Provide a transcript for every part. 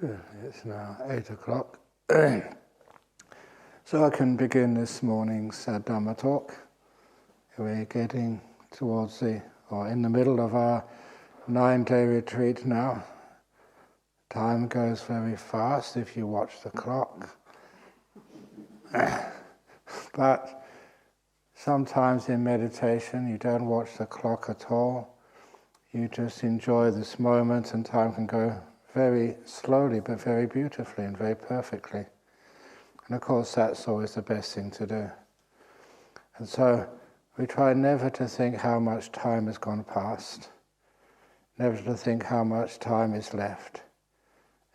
It's now 8 o'clock. So I can begin this morning's Dhamma talk. We're getting towards in the middle of our 9-day retreat now. Time goes very fast if you watch the clock. But sometimes in meditation you don't watch the clock at all. You just enjoy this moment, and time can go very slowly but very beautifully and very perfectly. And of course that's always the best thing to do. And so we try never to think how much time has gone past, never to think how much time is left.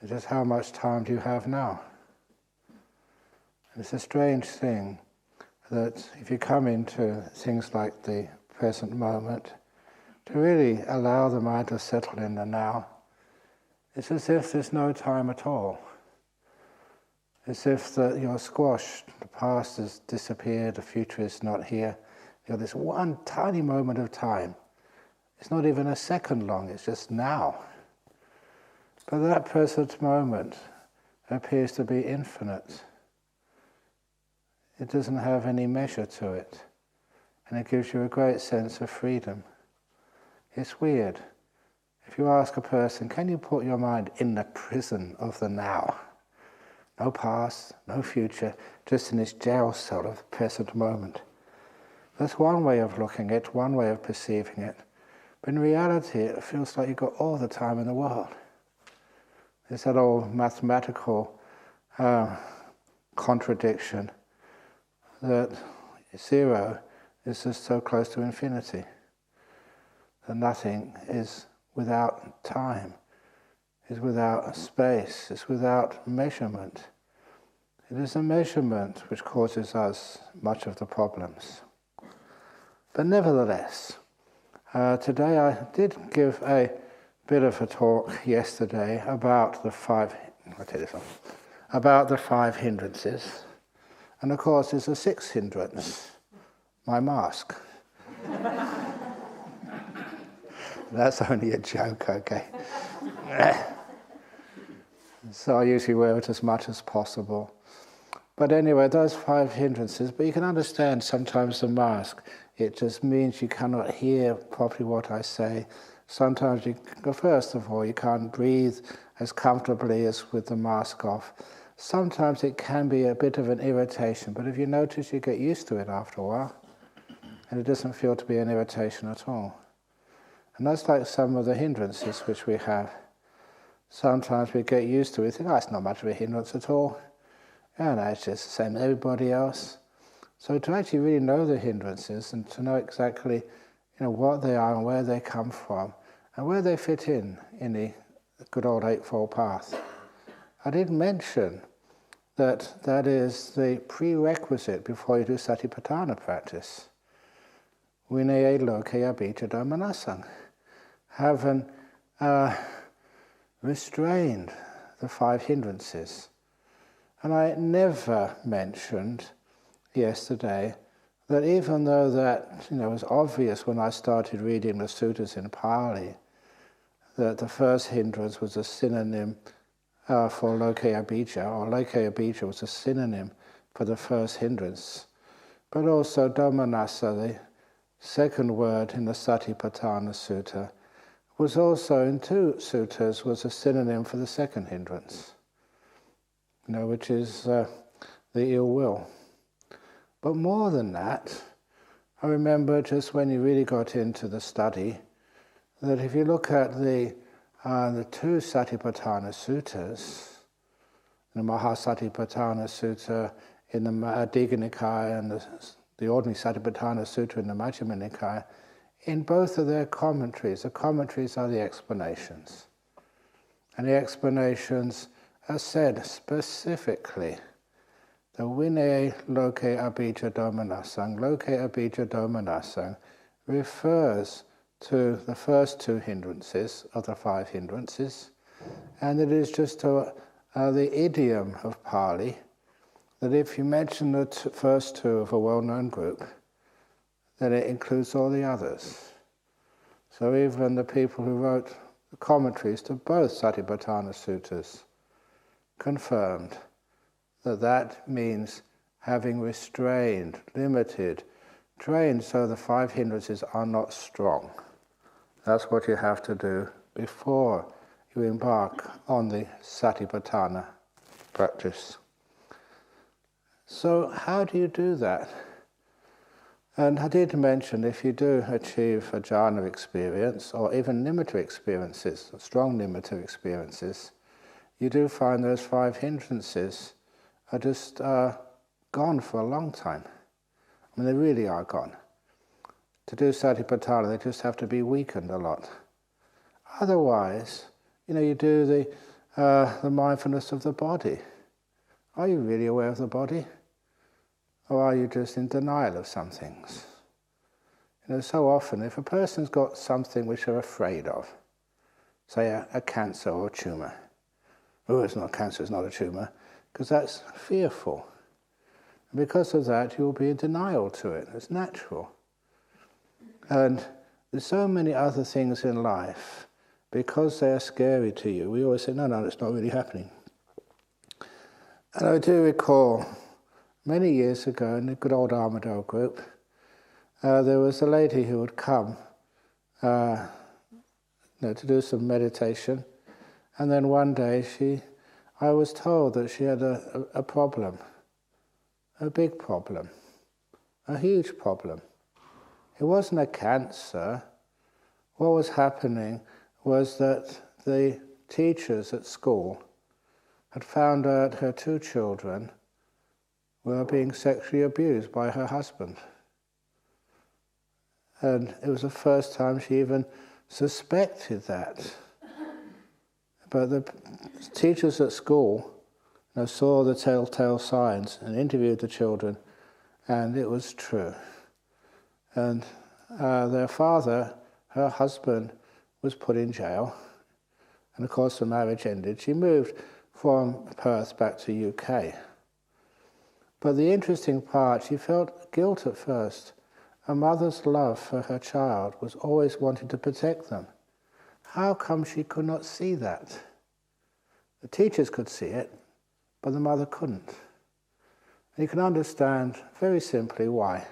It's just how much time do you have now? And it's a strange thing that if you come into things like the present moment, to really allow the mind to settle in the now, it's as if there's no time at all. As if you're squashed, the past has disappeared, the future is not here. You've got this one tiny moment of time. It's not even a second long, it's just now. But that present moment appears to be infinite. It doesn't have any measure to it. And it gives you a great sense of freedom. It's weird. If you ask a person, can you put your mind in the prison of the now? No past, no future, just in this jail cell of the present moment. That's one way of looking at it, one way of perceiving it. But in reality, it feels like you've got all the time in the world. There's that old mathematical contradiction that zero is just so close to infinity. That nothing is without time, is without space, is without measurement. It is a measurement which causes us much of the problems. But nevertheless, today I did give a bit of a talk yesterday about the five hindrances. And of course there's a sixth hindrance, my mask. That's only a joke, okay? So I usually wear it as much as possible. But anyway, those 5 hindrances, but you can understand sometimes the mask, it just means you cannot hear properly what I say. Sometimes first of all, you can't breathe as comfortably as with the mask off. Sometimes it can be a bit of an irritation, but if you notice, you get used to it after a while, and it doesn't feel to be an irritation at all. And that's like some of the hindrances which we have. Sometimes we get used to it, we think, it's not much of a hindrance at all. No, it's just the same as everybody else. So to actually really know the hindrances and to know exactly what they are and where they come from and where they fit in the good old Eightfold Path. I did mention that is the prerequisite before you do Satipatthana practice. Vinaya lokaya bija domanasang. Having restrained the 5 hindrances. And I never mentioned yesterday that even though that was obvious when I started reading the sutras in Pali, that the first hindrance was a synonym for lokaya bija, or lokaya bija was a synonym for the first hindrance. But also domanassa, the second word in the Satipatthana Sutta, was also in 2 suttas was a synonym for the second hindrance, which is the ill will. But more than that, I remember just when you really got into the study, that if you look at the 2 Satipatthana Suttas, the Mahasatipatthana Sutta in the Digha Nikaya and the ordinary Satipatthana Sutta in the Majjhima Nikaya, in both of their commentaries, the commentaries are the explanations. And the explanations are said specifically. The Vinaya loke abhija domanasang, loke abhija domanasang, refers to the first 2 hindrances of the 5 hindrances, and it is just the idiom of Pali that if you mention the first 2 of a well-known group, then it includes all the others. So even the people who wrote the commentaries to both Satipatthana Suttas confirmed that that means having restrained, limited, trained so the five hindrances are not strong. That's what you have to do before you embark on the Satipatthana practice. So how do you do that? And I did mention if you do achieve a jhana experience, or even nimitta experiences, strong nimitta experiences, you do find those five hindrances are just gone for a long time. I mean, they really are gone. To do Satipatthana, they just have to be weakened a lot. Otherwise, you do the mindfulness of the body. Are you really aware of the body? Or are you just in denial of some things? So often, if a person's got something which they're afraid of, say a cancer or a tumour, oh, it's not cancer, it's not a tumour, because that's fearful. And because of that, you'll be in denial to it. It's natural. And there's so many other things in life, because they are scary to you, we always say, no, it's not really happening. And I do recall, many years ago in the good old Armadale group, there was a lady who would come to do some meditation, and then one day I was told that she had a problem, a big problem, a huge problem. It wasn't a cancer. What was happening was that the teachers at school had found out her two children were being sexually abused by her husband. And it was the first time she even suspected that. But the teachers at school saw the telltale signs and interviewed the children, and it was true. And their father, her husband, was put in jail. And of course the marriage ended. She moved from Perth back to UK. But the interesting part, she felt guilt at first. A mother's love for her child was always wanting to protect them. How come she could not see that? The teachers could see it, but the mother couldn't. And you can understand very simply why.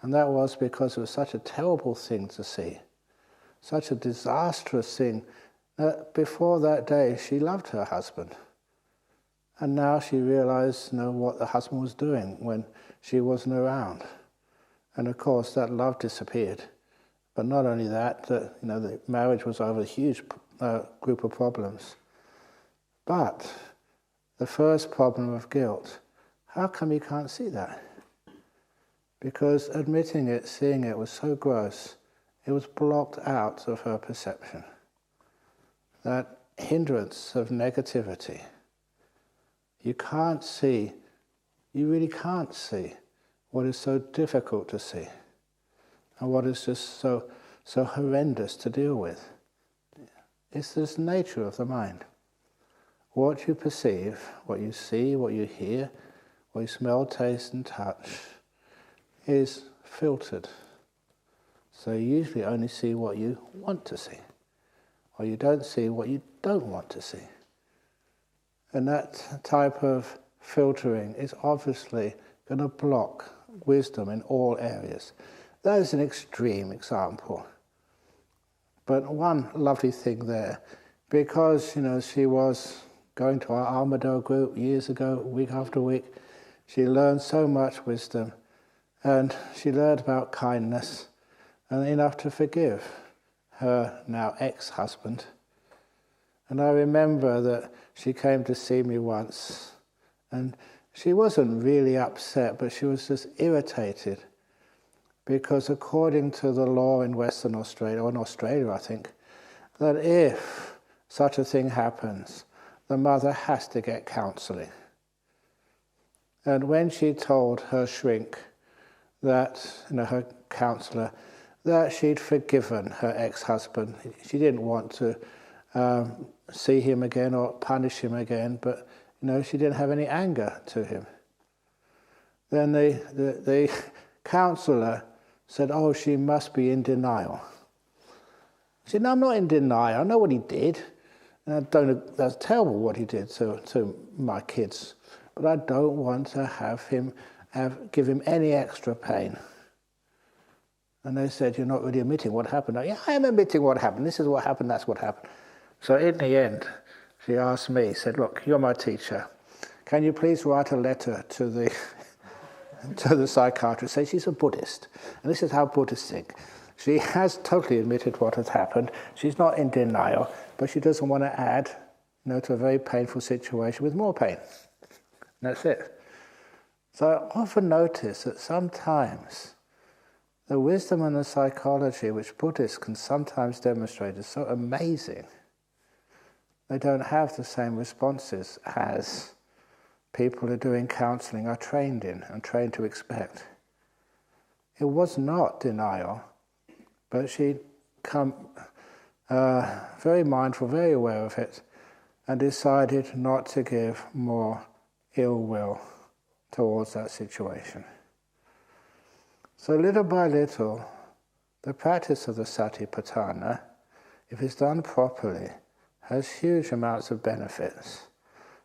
And that was because it was such a terrible thing to see, such a disastrous thing, that before that day she loved her husband. And now she realized what the husband was doing when she wasn't around. And of course that love disappeared. But not only that, the marriage was over a huge group of problems. But the first problem of guilt, how come you can't see that? Because admitting it, seeing it was so gross, it was blocked out of her perception. That hindrance of negativity. You can't see, you really can't see what is so difficult to see and what is just so horrendous to deal with. It's this nature of the mind. What you perceive, what you see, what you hear, what you smell, taste and touch is filtered. So you usually only see what you want to see, or you don't see what you don't want to see. And that type of filtering is obviously going to block wisdom in all areas. That is an extreme example. But one lovely thing there, because she was going to our Armadale group years ago, week after week, she learned so much wisdom, and she learned about kindness, and enough to forgive her now ex-husband. And I remember that she came to see me once, and she wasn't really upset, but she was just irritated, because according to the law in Western Australia, or in Australia I think, that if such a thing happens, the mother has to get counselling. And when she told her shrink that, her counsellor, that she'd forgiven her ex-husband, she didn't want to see him again or punish him again, but she didn't have any anger to him. Then the counsellor said, oh, she must be in denial. She said, no, I'm not in denial, I know what he did. That's terrible what he did to my kids, but I don't want to give him any extra pain. And they said, you're not really admitting what happened. Yeah, I am admitting what happened. This is what happened, that's what happened. So in the end, she asked me, said, look, you're my teacher. Can you please write a letter to the to the psychiatrist? Say she's a Buddhist. And this is how Buddhists think. She has totally admitted what has happened. She's not in denial, but she doesn't want to add, to a very painful situation with more pain. And that's it. So I often notice that sometimes the wisdom and the psychology which Buddhists can sometimes demonstrate is so amazing. They don't have the same responses as people who are doing counselling are trained in and trained to expect. It was not denial, but she'd come very mindful, very aware of it, and decided not to give more ill will towards that situation. So little by little, the practice of the Satipatthana, if it's done properly, has huge amounts of benefits.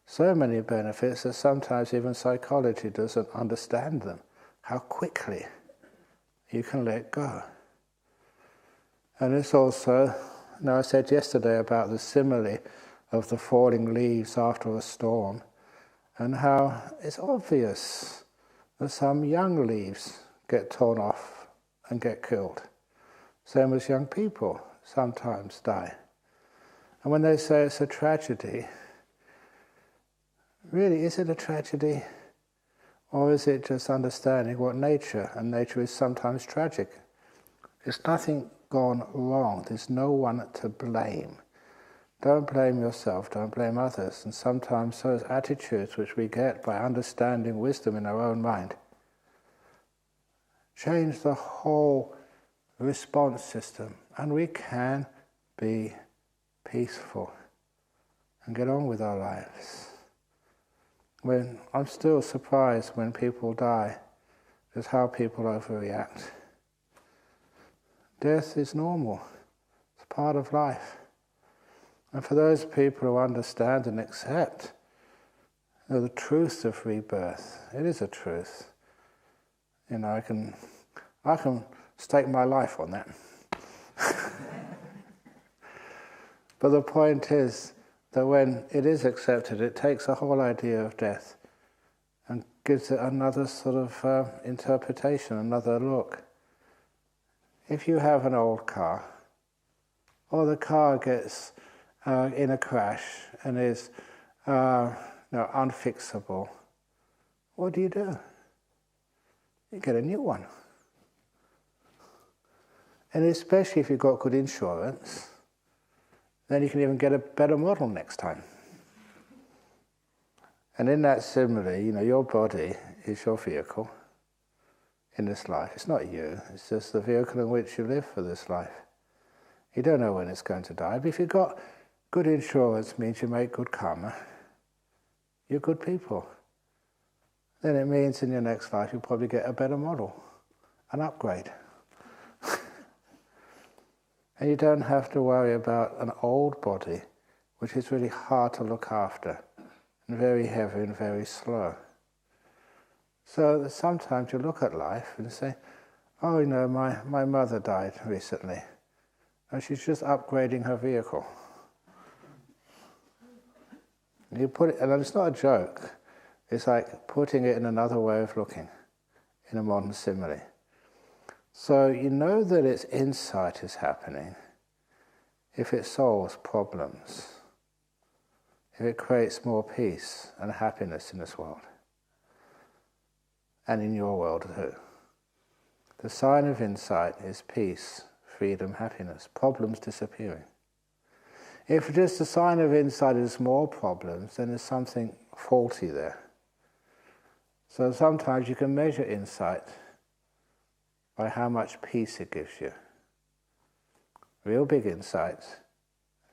So many benefits that sometimes even psychology doesn't understand them, how quickly you can let go. And it's also, I said yesterday about the simile of the falling leaves after a storm, and how it's obvious that some young leaves get torn off and get killed. Same as young people sometimes die. And when they say it's a tragedy, really, is it a tragedy? Or is it just understanding what nature, and nature is sometimes tragic. There's nothing gone wrong. There's no one to blame. Don't blame yourself, don't blame others. And sometimes those attitudes which we get by understanding wisdom in our own mind change the whole response system, and we can be peaceful and get on with our lives. I'm still surprised when people die, just how people overreact. Death is normal. It's part of life. And for those people who understand and accept the truth of rebirth, it is a truth. I can stake my life on that. But the point is that when it is accepted, it takes the whole idea of death and gives it another sort of interpretation, another look. If you have an old car, or the car gets in a crash and is unfixable, what do? You get a new one. And especially if you've got good insurance, then you can even get a better model next time. And in that simile, your body is your vehicle in this life. It's not you, it's just the vehicle in which you live for this life. You don't know when it's going to die, but if you've got good insurance, means you make good karma, you're good people. Then it means in your next life you'll probably get a better model, an upgrade. And you don't have to worry about an old body, which is really hard to look after, and very heavy and very slow. So sometimes you look at life and say, oh, my mother died recently, and she's just upgrading her vehicle. And you put it, and it's not a joke, it's like putting it in another way of looking, in a modern simile. So you know that its insight is happening if it solves problems, if it creates more peace and happiness in this world, and in your world too. The sign of insight is peace, freedom, happiness, problems disappearing. If just the sign of insight is more problems, then there's something faulty there. So sometimes you can measure insight by how much peace it gives you. Real big insight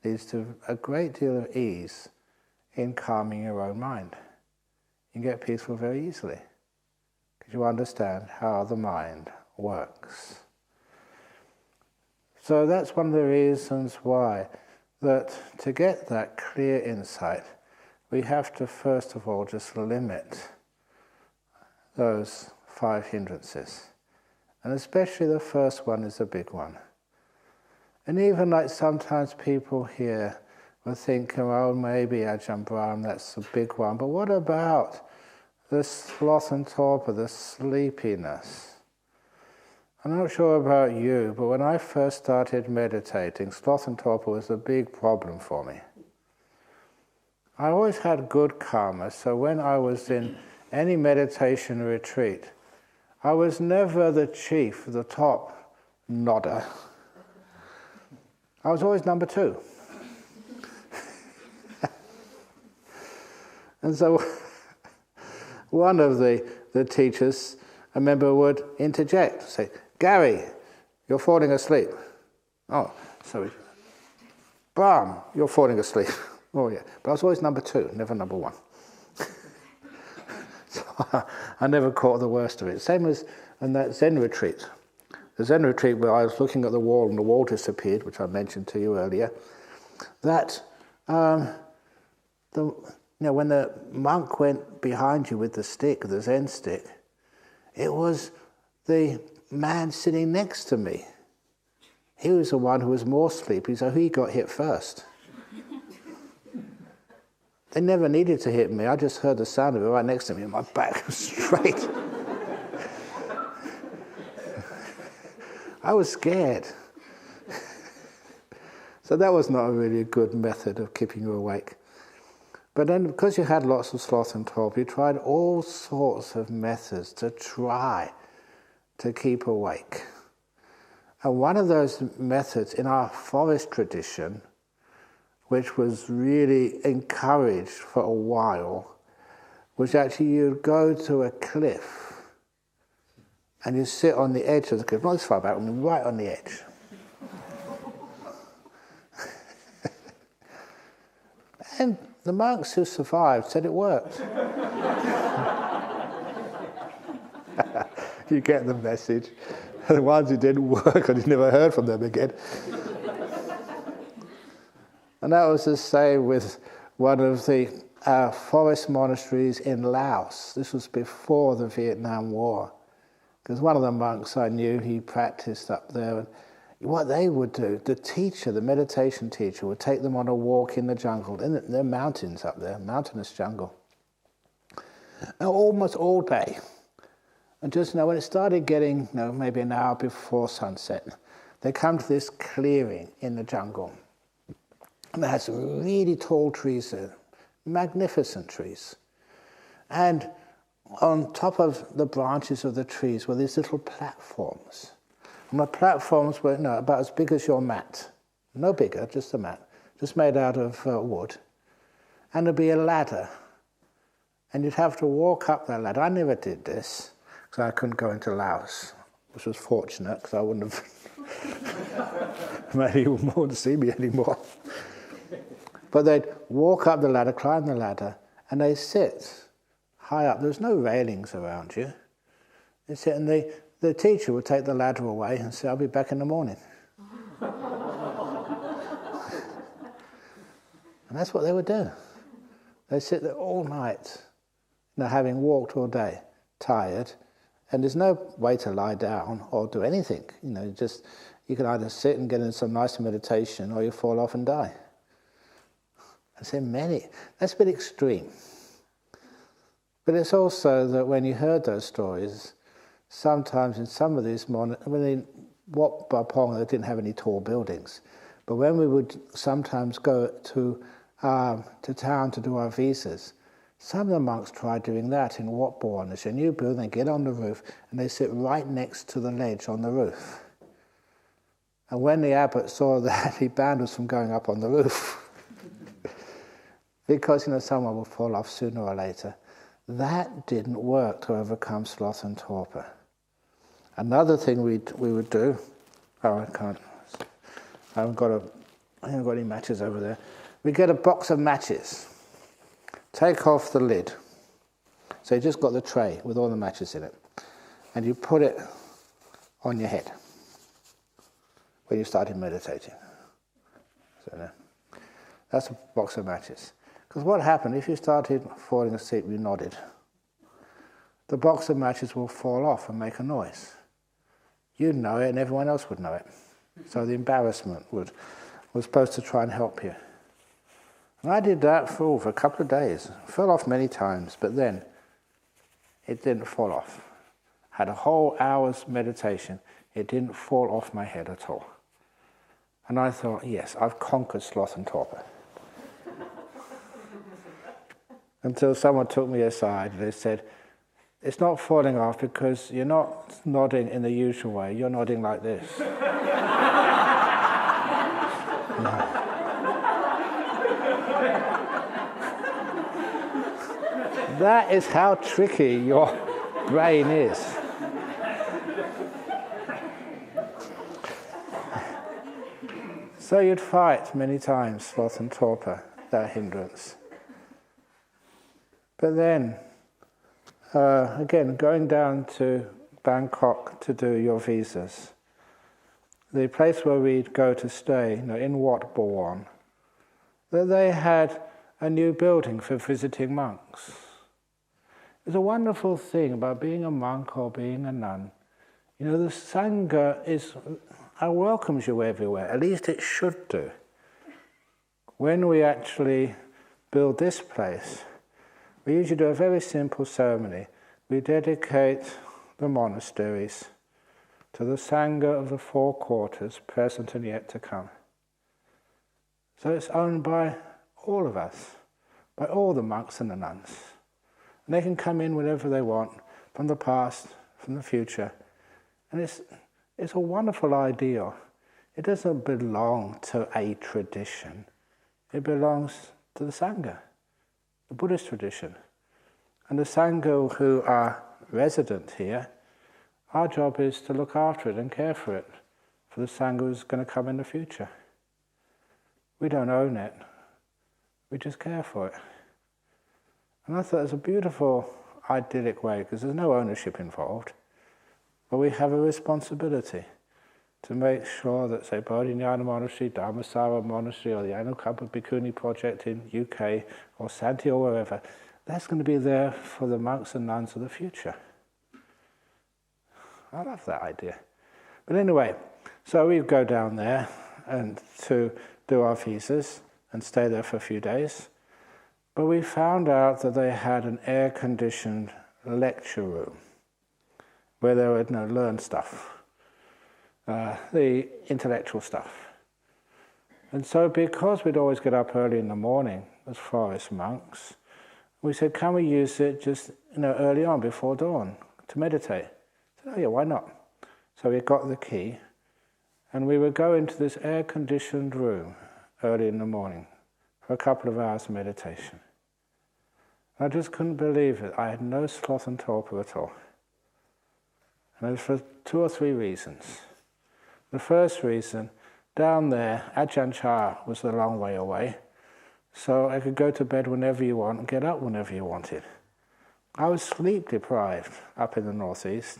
leads to a great deal of ease in calming your own mind. You can get peaceful very easily because you understand how the mind works. So that's one of the reasons why that to get that clear insight, we have to first of all just limit those 5 hindrances. And especially the first one is a big one. And even like sometimes people here will think, oh, maybe Ajahn Brahm, that's a big one. But what about the sloth and torpor, the sleepiness? I'm not sure about you, but when I first started meditating, sloth and torpor was a big problem for me. I always had good karma, so when I was in any meditation retreat, I was never the chief, the top nodder. I was always number 2. And so one of the teachers, I remember, would interject, say, Gary, you're falling asleep. Oh, sorry. Brahm, you're falling asleep. Oh yeah, but I was always number 2, never number 1. So I never caught the worst of it. Same as in that Zen retreat. The Zen retreat where I was looking at the wall and the wall disappeared, which I mentioned to you earlier, that when the monk went behind you with the stick, the Zen stick, it was the man sitting next to me. He was the one who was more sleepy, so he got hit first. They never needed to hit me. I just heard the sound of it right next to me, and my back was straight. I was scared. So that was not really a good method of keeping you awake. But then, because you had lots of sloth and torpor, you tried all sorts of methods to try to keep awake. And one of those methods in our forest tradition, which was really encouraged for a while, was actually you'd go to a cliff and you sit on the edge of the cliff, not as far back, I mean right on the edge. And the monks who survived said it worked. You get the message. The ones who didn't work, and you never heard from them again. And that was the same with one of the forest monasteries in Laos. This was before the Vietnam War. Because one of the monks I knew, he practiced up there. And what they would do, the teacher, the meditation teacher, would take them on a walk in the jungle. There are mountains up there, mountainous jungle. And almost all day. And just when it started getting, maybe an hour before sunset, they come to this clearing in the jungle. And they had some really tall trees there, magnificent trees. And on top of the branches of the trees were these little platforms. And the platforms were about as big as your mat. No bigger, just a mat. Just made out of wood. And there'd be a ladder. And you'd have to walk up that ladder. I never did this, because I couldn't go into Laos, which was fortunate, because I wouldn't have made anyone want to see me anymore. But they'd walk up the ladder, climb the ladder, and they'd sit high up. There's no railings around you. They'd sit, and the teacher would take the ladder away and say, I'll be back in the morning. And that's what they would do. They'd sit there all night, having walked all day, tired, and there's no way to lie down or do anything. You can either sit and get in some nice meditation, or you fall off and die. I say that's a bit extreme. But it's also that when you heard those stories, sometimes in some of these when they Wat Pong, they didn't have any tall buildings. But when we would sometimes go to town to do our visas, some of the monks tried doing that in Wat Pong. It's a new building, they get on the roof, and they sit right next to the ledge on the roof. And when the abbot saw that, he banned us from going up on the roof. Because, someone will fall off sooner or later. That didn't work to overcome sloth and torpor. Another thing we would do, I haven't got any matches over there. We get a box of matches, take off the lid. So you just got the tray with all the matches in it. And you put it on your head when you started meditating. So, That's a box of matches. Because what happened, if you started falling asleep, you nodded, the box of matches will fall off and make a noise. You'd know it and everyone else would know it. So the embarrassment was supposed to try and help you. And I did that for a couple of days. Fell off many times, but then it didn't fall off. Had a whole hour's meditation. It didn't fall off my head at all. And I thought, yes, I've conquered sloth and torpor. Until someone took me aside and they said, it's not falling off because you're not nodding in the usual way, you're nodding like this. That is how tricky your brain is. So you'd fight many times, sloth and torpor, that hindrance. But then, again, going down to Bangkok to do your visas, the place where we'd go to stay, in Wat Bawon, that they had a new building for visiting monks. It's a wonderful thing about being a monk or being a nun. The Sangha welcomes you everywhere, at least it should do. When we actually build this place, we usually do a very simple ceremony. We dedicate the monasteries to the Sangha of the four quarters, present and yet to come. So it's owned by all of us, by all the monks and the nuns. And they can come in whenever they want, from the past, from the future. And it's a wonderful ideal. It doesn't belong to a tradition. It belongs to the Sangha, the Buddhist tradition. And the Sangha who are resident here, our job is to look after it and care for it, for the Sangha who's going to come in the future. We don't own it, we just care for it. And I thought it was a beautiful, idyllic way, because there's no ownership involved, but we have a responsibility to make sure that, say, Bodhinyana Monastery, Dharmasara Monastery, or the Anukampa Bhikkhuni project in UK, or Santi or wherever, that's going to be there for the monks and nuns of the future. I love that idea. But anyway, so we go down there and to do our visas and stay there for a few days. But we found out that they had an air-conditioned lecture room where they would learn stuff, the intellectual stuff. And so because we'd always get up early in the morning as forest monks, we said, can we use it just early on before dawn to meditate? I said, oh yeah, why not? So we got the key and we would go into this air-conditioned room early in the morning for a couple of hours of meditation. I just couldn't believe it. I had no sloth and torpor at all. And it was for 2 or 3 reasons. The first reason, down there, Ajahn Chah was a long way away, so I could go to bed whenever you want and get up whenever you wanted. I was sleep deprived up in the northeast.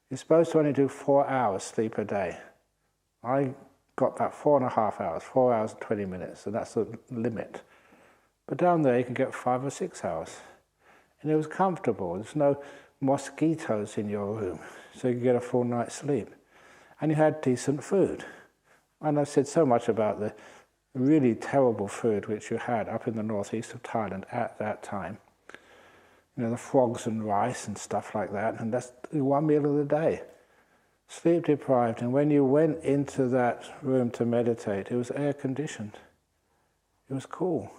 You're supposed to only do 4 hours sleep a day. I got about 4.5 hours, 4 hours and 20 minutes, and that's the limit. But down there you can get 5 or 6 hours. And it was comfortable. There's no mosquitoes in your room, so you could get a full night's sleep. And you had decent food. And I've said so much about the really terrible food which you had up in the northeast of Thailand at that time. The frogs and rice and stuff like that, and that's one meal of the day. Sleep deprived, and when you went into that room to meditate, it was air conditioned. It was cool.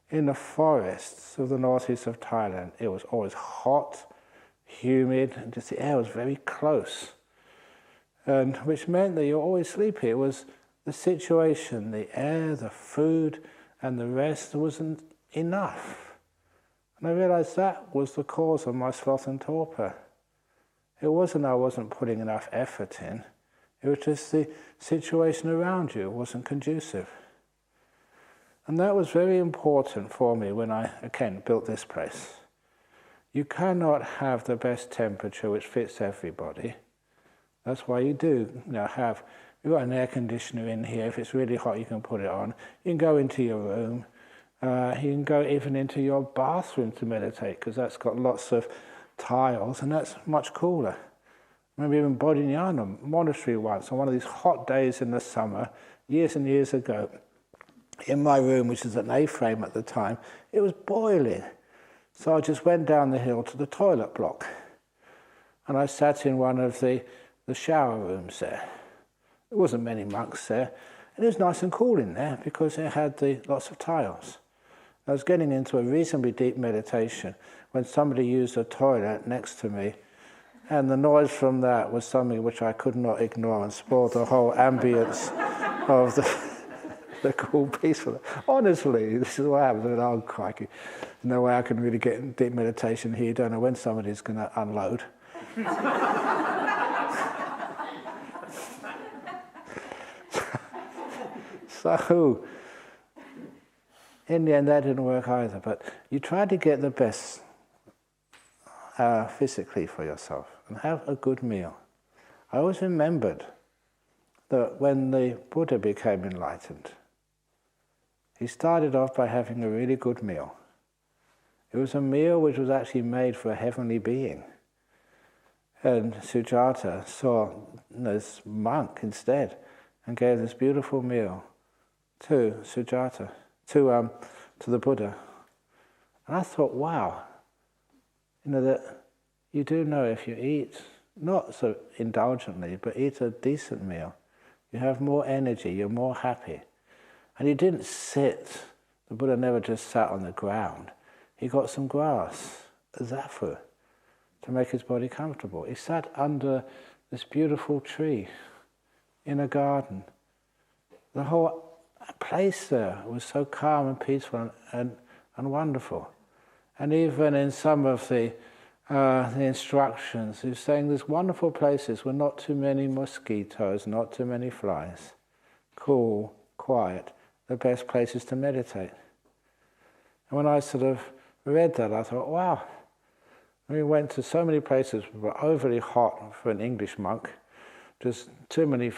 In the forests of the northeast of Thailand, it was always hot, humid, and just the air was very close. And which meant that you were always sleepy. It was the situation, the air, the food, and the rest wasn't enough. And I realized that was the cause of my sloth and torpor. It wasn't I wasn't putting enough effort in. It was just the situation around you wasn't conducive. And that was very important for me when I, again, built this place. You cannot have the best temperature which fits everybody. That's why you do have You've got an air conditioner in here. If it's really hot, you can put it on. You can go into your room. You can go even into your bathroom to meditate, because that's got lots of tiles, and that's much cooler. I remember even Bodhinyana monastery once, on one of these hot days in the summer, years and years ago, in my room, which was an A-frame at the time, it was boiling. So I just went down the hill to the toilet block, and I sat in one of the shower rooms there. There wasn't many monks there, and it was nice and cool in there because it had lots of tiles. I was getting into a reasonably deep meditation when somebody used a toilet next to me, and the noise from that was something which I could not ignore and spoiled the whole ambience of the cool, peaceful. Honestly, this is what happens. Oh, crikey. No way I can really get in deep meditation here. You don't know when somebody's going to unload. So, in the end, that didn't work either. But you try to get the best physically for yourself and have a good meal. I always remembered that when the Buddha became enlightened, he started off by having a really good meal. It was a meal which was actually made for a heavenly being. And Sujata saw this monk instead and gave this beautiful meal to Sujata, to the Buddha. And I thought, wow, that you do know if you eat, not so indulgently, but eat a decent meal, you have more energy, you're more happy. And he didn't sit, the Buddha never just sat on the ground. He got some grass, a zafu, to make his body comfortable. He sat under this beautiful tree in a garden. The whole place there was so calm and peaceful and wonderful. And even in some of the instructions, he was saying there's wonderful places with not too many mosquitoes, not too many flies, cool, quiet, the best places to meditate. And when I sort of read that, I thought, wow, we went to so many places that were overly hot for an English monk, just too many,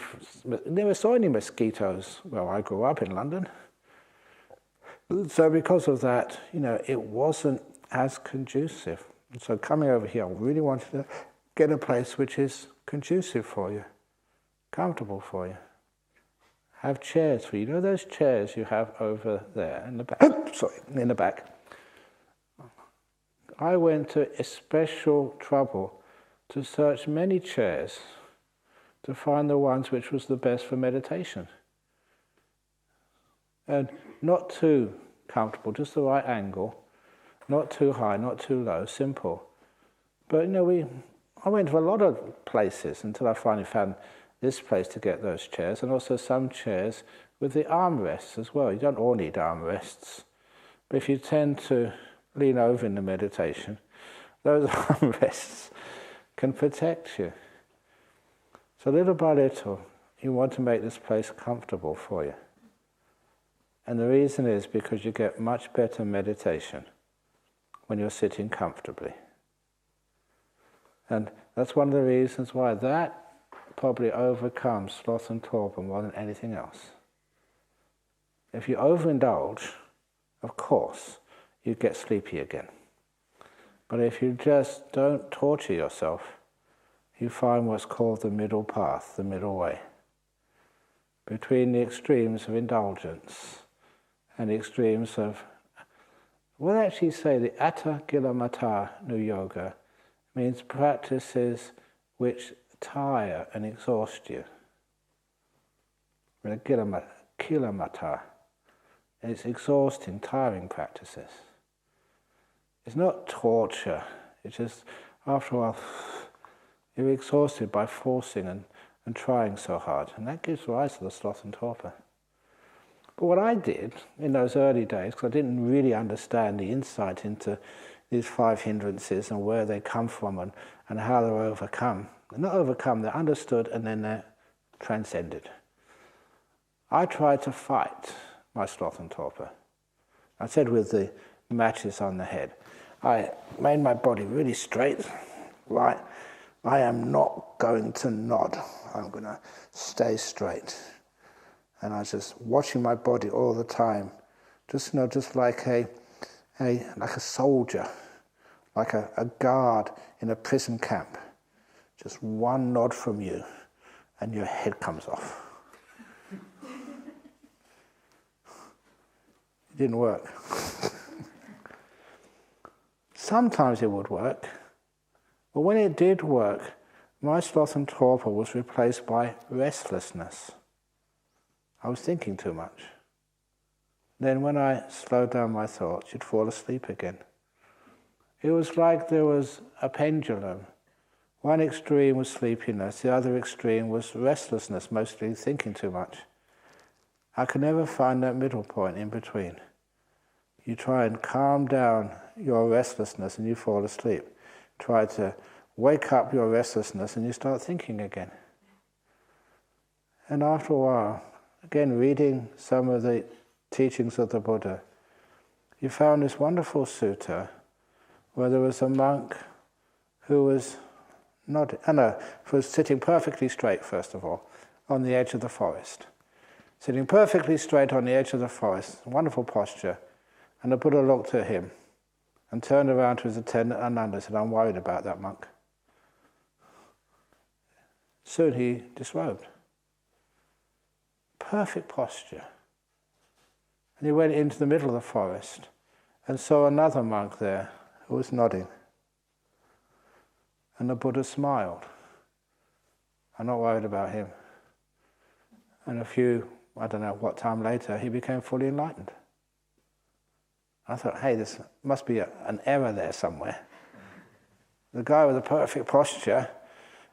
never saw any mosquitoes. Well, I grew up in London. So because of that, it wasn't as conducive. And so coming over here, I really wanted to get a place which is conducive for you, comfortable for you. Have chairs for you. You know those chairs you have over there in the back? In the back. I went to especial trouble to search many chairs to find the ones which was the best for meditation. And not too comfortable, just the right angle, not too high, not too low, simple. But I went to a lot of places until I finally found this place to get those chairs, and also some chairs with the armrests as well. You don't all need armrests, but if you tend to lean over in the meditation, those armrests can protect you. So little by little, you want to make this place comfortable for you. And the reason is because you get much better meditation when you're sitting comfortably. And that's one of the reasons why that probably overcomes sloth and torpor more than anything else. If you overindulge, of course, you get sleepy again. But if you just don't torture yourself, you find what's called the middle path, the middle way, between the extremes of indulgence and the extremes of, we'll actually say the Atta Gilamata Nu Yoga means practices which tire and exhaust you. Kilamata, it's exhausting, tiring practices. It's not torture, it's just, after a while, you're exhausted by forcing and trying so hard, and that gives rise to the sloth and torpor. But what I did in those early days, because I didn't really understand the insight into these 5 hindrances and where they come from and how they're overcome. They're not overcome, they're understood and then they're transcended. I tried to fight my sloth and torpor. I said with the matches on the head, I made my body really straight, right, I am not going to nod. I'm going to stay straight. And I was just watching my body all the time, just like a soldier, like a guard in a prison camp. Just one nod from you, and your head comes off. It didn't work. Sometimes it would work, but when it did work, my sloth and torpor was replaced by restlessness. I was thinking too much. Then when I slowed down my thoughts, you'd fall asleep again. It was like there was a pendulum. One extreme was sleepiness, the other extreme was restlessness, mostly thinking too much. I could never find that middle point in between. You try and calm down your restlessness and you fall asleep. Try to wake up your restlessness and you start thinking again. And after a while, again reading some of the teachings of the Buddha, you found this wonderful sutta where there was a monk who was sitting perfectly straight, first of all, on the edge of the forest. Sitting perfectly straight on the edge of the forest, wonderful posture. And the Buddha looked at him and turned around to his attendant Ananda and said, I'm worried about that monk. Soon he disrobed. Perfect posture. And he went into the middle of the forest and saw another monk there who was nodding. And the Buddha smiled. I'm not worried about him. And I don't know what time later, he became fully enlightened. I thought, hey, this must be an error there somewhere. The guy with the perfect posture,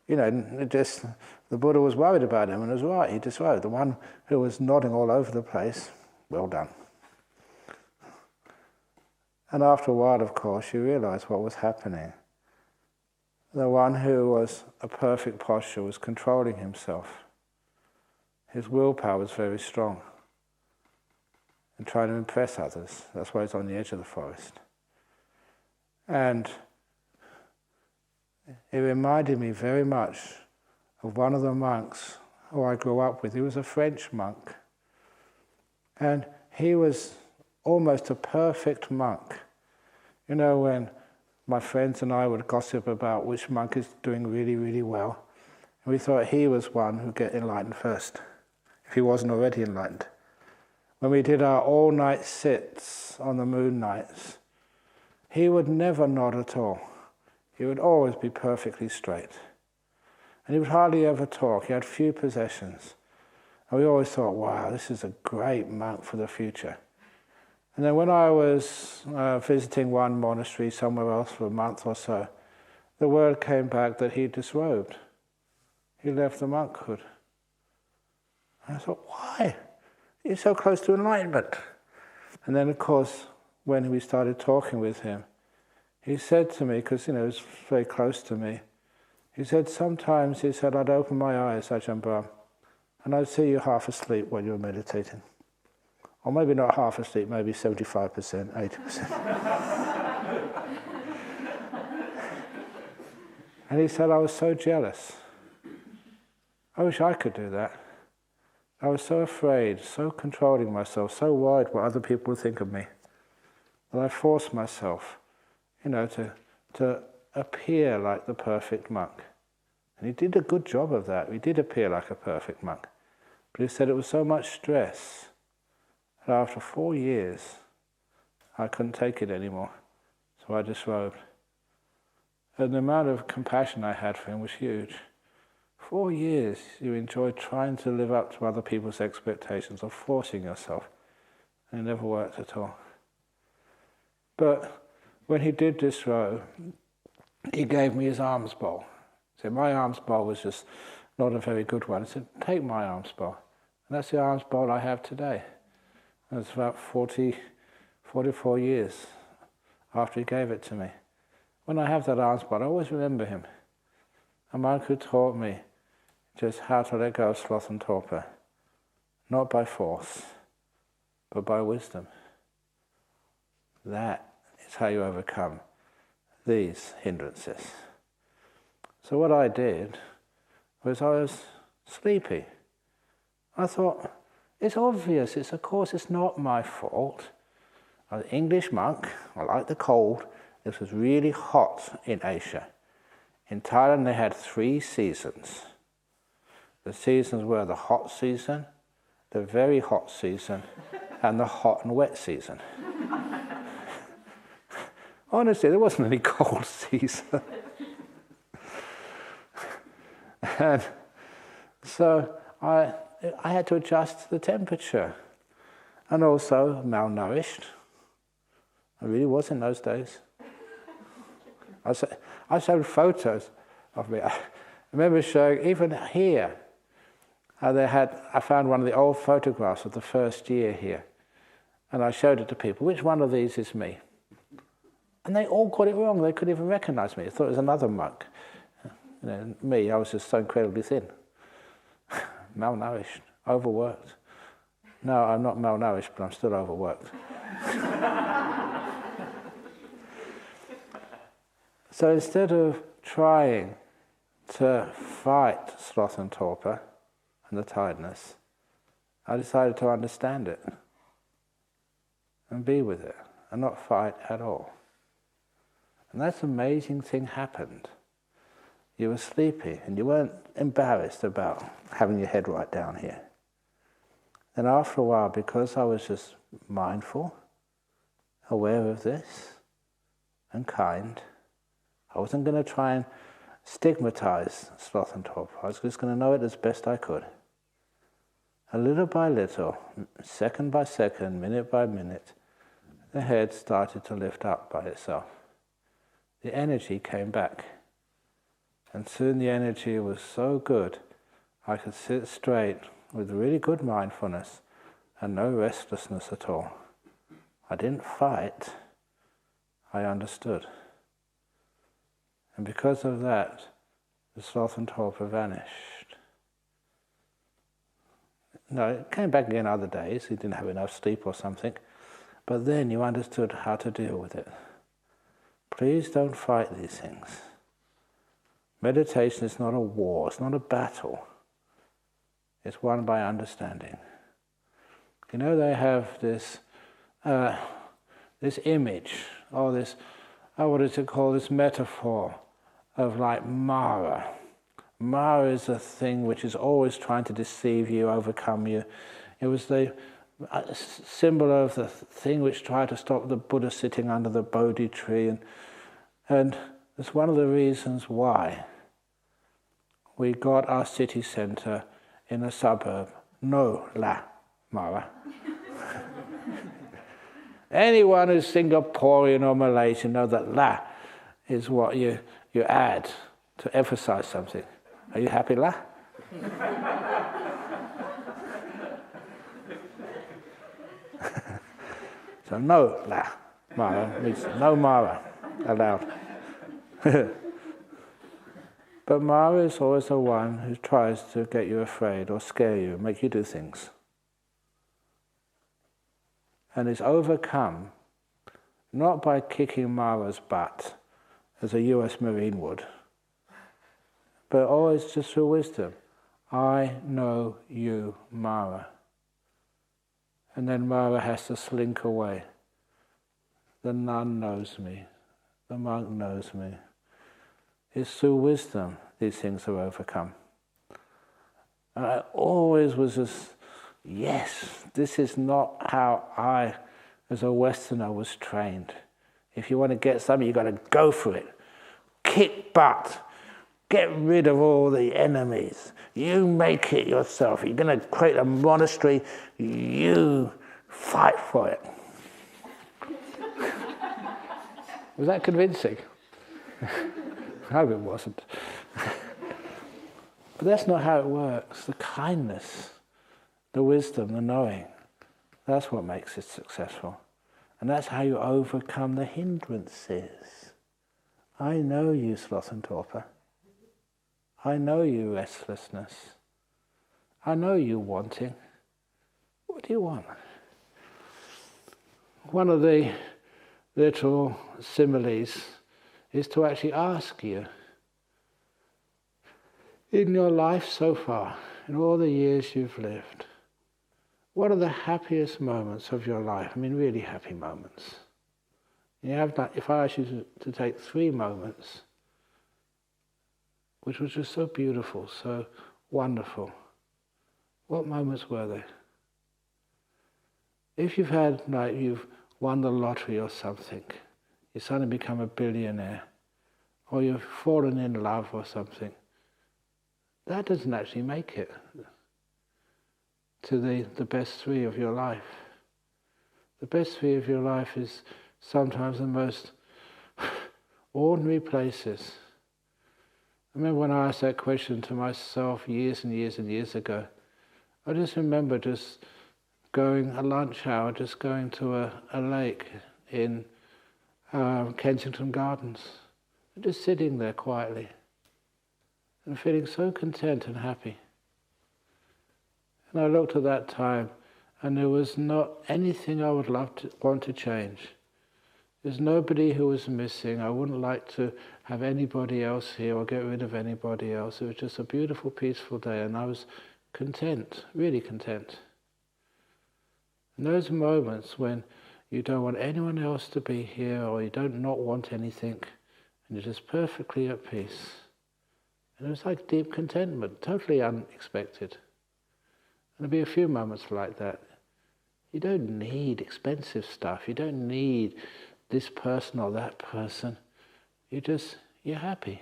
the Buddha was worried about him and was right, he disrobed. The one who was nodding all over the place, well done. And after a while, of course, you realize what was happening. The one who was a perfect posture was controlling himself. His willpower was very strong and trying to impress others. That's why he's on the edge of the forest. And it reminded me very much of one of the monks who I grew up with. He was a French monk. And he was almost a perfect monk. When my friends and I would gossip about which monk is doing really, really well, and we thought he was one who'd get enlightened first, if he wasn't already enlightened. When we did our all-night sits on the moon nights, he would never nod at all. He would always be perfectly straight. And he would hardly ever talk. He had few possessions. And we always thought, wow, this is a great monk for the future. And then when I was visiting one monastery somewhere else for a month or so, the word came back that he disrobed. He left the monkhood. And I thought, why? You're so close to enlightenment. And then, of course, when we started talking with him, he said to me, because he was very close to me, he said, sometimes, I'd open my eyes, Ajahn Brahm, and I'd see you half asleep while you were meditating. Or maybe not half asleep, maybe 75%, 80%. And he said, I was so jealous. I wish I could do that. I was so afraid, so controlling myself, so worried what other people would think of me, that I forced myself, to appear like the perfect monk. And he did a good job of that. He did appear like a perfect monk. But he said it was so much stress that after 4 years, I couldn't take it anymore. So I disrobed. And the amount of compassion I had for him was huge. 4 years you enjoyed trying to live up to other people's expectations or forcing yourself, and it never worked at all. But when he did disrobe, he gave me his alms bowl. He said, my alms bowl was just not a very good one. He said, take my alms bowl. And that's the alms bowl I have today. And it's about 44 years after he gave it to me. When I have that alms bowl, I always remember him. A monk who taught me just how to let go of sloth and torpor, not by force, but by wisdom. That is how you overcome these hindrances. So what I did was I was sleepy. I thought, it's obvious, of course it's not my fault. I was an English monk, I like the cold. This was really hot in Asia. In Thailand they had 3 seasons. The seasons were the hot season, the very hot season, and the hot and wet season. Honestly, there wasn't any cold season. And so I had to adjust the temperature. And also malnourished. I really was in those days. I showed photos of me. I remember showing, even here, I found one of the old photographs of the first year here. And I showed it to people. Which one of these is me? And they all got it wrong. They couldn't even recognize me. They thought it was another monk. Me, I was just so incredibly thin. Malnourished, overworked. No, I'm not malnourished, but I'm still overworked. So instead of trying to fight sloth and torpor and the tiredness, I decided to understand it and be with it and not fight at all. And that amazing thing happened. You were sleepy and you weren't embarrassed about having your head right down here. Then after a while, because I was just mindful, aware of this, and kind, I wasn't going to try and stigmatize sloth and torpor. I was just going to know it as best I could. And little by little, second by second, minute by minute, the head started to lift up by itself. The energy came back. And soon the energy was so good, I could sit straight with really good mindfulness and no restlessness at all. I didn't fight, I understood. And because of that, the sloth and torpor vanished. No, it came back again other days, you didn't have enough sleep or something, but then you understood how to deal with it. Please don't fight these things. Meditation is not a war, it's not a battle. It's won by understanding. You know, they have this image, or this, what is it called, this metaphor of like Mara. Mara is a thing which is always trying to deceive you, overcome you. It was the symbol of the thing which tried to stop the Buddha sitting under the Bodhi tree, and it's one of the reasons why we got our city centre in a suburb. No La Mara. Anyone who's Singaporean or Malaysian know that La is what you add to emphasize something. Are you happy, La? So no La Mara means no Mara allowed. But Mara is always the one who tries to get you afraid or scare you, make you do things. And is overcome not by kicking Mara's butt, as a US Marine would, but always just through wisdom. I know you, Mara. And then Mara has to slink away. The nun knows me. The monk knows me. It's through wisdom these things are overcome. And I always was just, yes, this is not how I, as a Westerner, was trained. If you want to get something, you've got to go for it. Kick butt. Get rid of all the enemies. You make it yourself. You're going to create a monastery. You fight for it. Was that convincing? I hope it wasn't. But that's not how it works. The kindness, the wisdom, the knowing, that's what makes it successful. And that's how you overcome the hindrances. I know you, sloth and torpor. I know you, restlessness. I know you, wanting. What do you want? One of the little similes is to actually ask you, In your life so far, in all the years you've lived, what are the happiest moments of your life? I mean, really happy moments. You have that, if I asked you to take 3 moments, which was just so beautiful, so wonderful, what moments were they? If you've had, like, you've won the lottery or something, you suddenly become a billionaire, or you've fallen in love or something, that doesn't actually make it to the best 3 of your life. The best 3 of your life is sometimes the most ordinary places. I remember when I asked that question to myself years and years and years ago, I just remember just going a lunch hour, just going to a lake in Kensington Gardens, and just sitting there quietly and feeling so content and happy. And I looked at that time, and there was not anything I would want to change. There's nobody who was missing. I wouldn't like to have anybody else here or get rid of anybody else. It was just a beautiful, peaceful day, and I was content, really content. And those moments when you don't want anyone else to be here, or you don't not want anything, and you're just perfectly at peace. And it was like deep contentment, totally unexpected. And there'll be a few moments like that. You don't need expensive stuff. You don't need this person or that person. You're happy.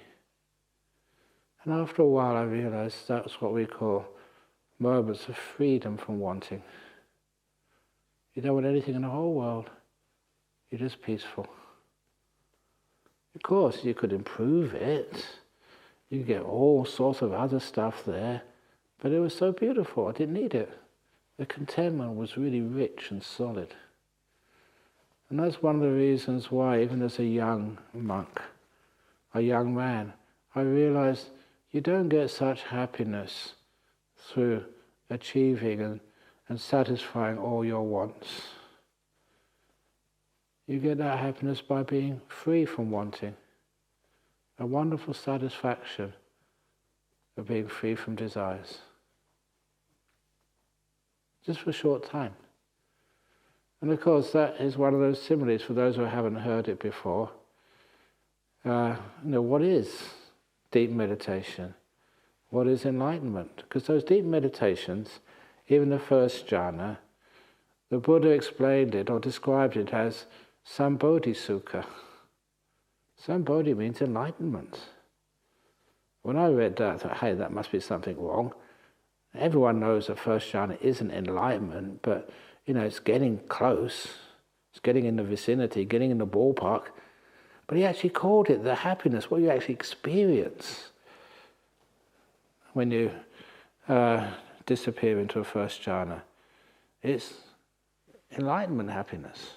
And after a while I realized that's what we call moments of freedom from wanting. You don't want anything in the whole world. You're just peaceful. Of course, you could improve it. You could get all sorts of other stuff there. But it was so beautiful, I didn't need it. The contentment was really rich and solid. And that's one of the reasons why, even as a young monk, a young man, I realized you don't get such happiness through achieving and satisfying all your wants. You get that happiness by being free from wanting. A wonderful satisfaction of being free from desires. Just for a short time. And of course that is one of those similes for those who haven't heard it before. What is deep meditation? What is enlightenment? Because those deep meditations, even the first jhana, the Buddha explained it or described it as Sambodhi Sukha. Sambodhi means enlightenment. When I read that, I thought, hey, that must be something wrong. Everyone knows that first jhana isn't enlightenment, but it's getting close. It's getting in the vicinity, getting in the ballpark. But he actually called it the happiness, what you actually experience when you disappear into a first jhana. It's enlightenment happiness.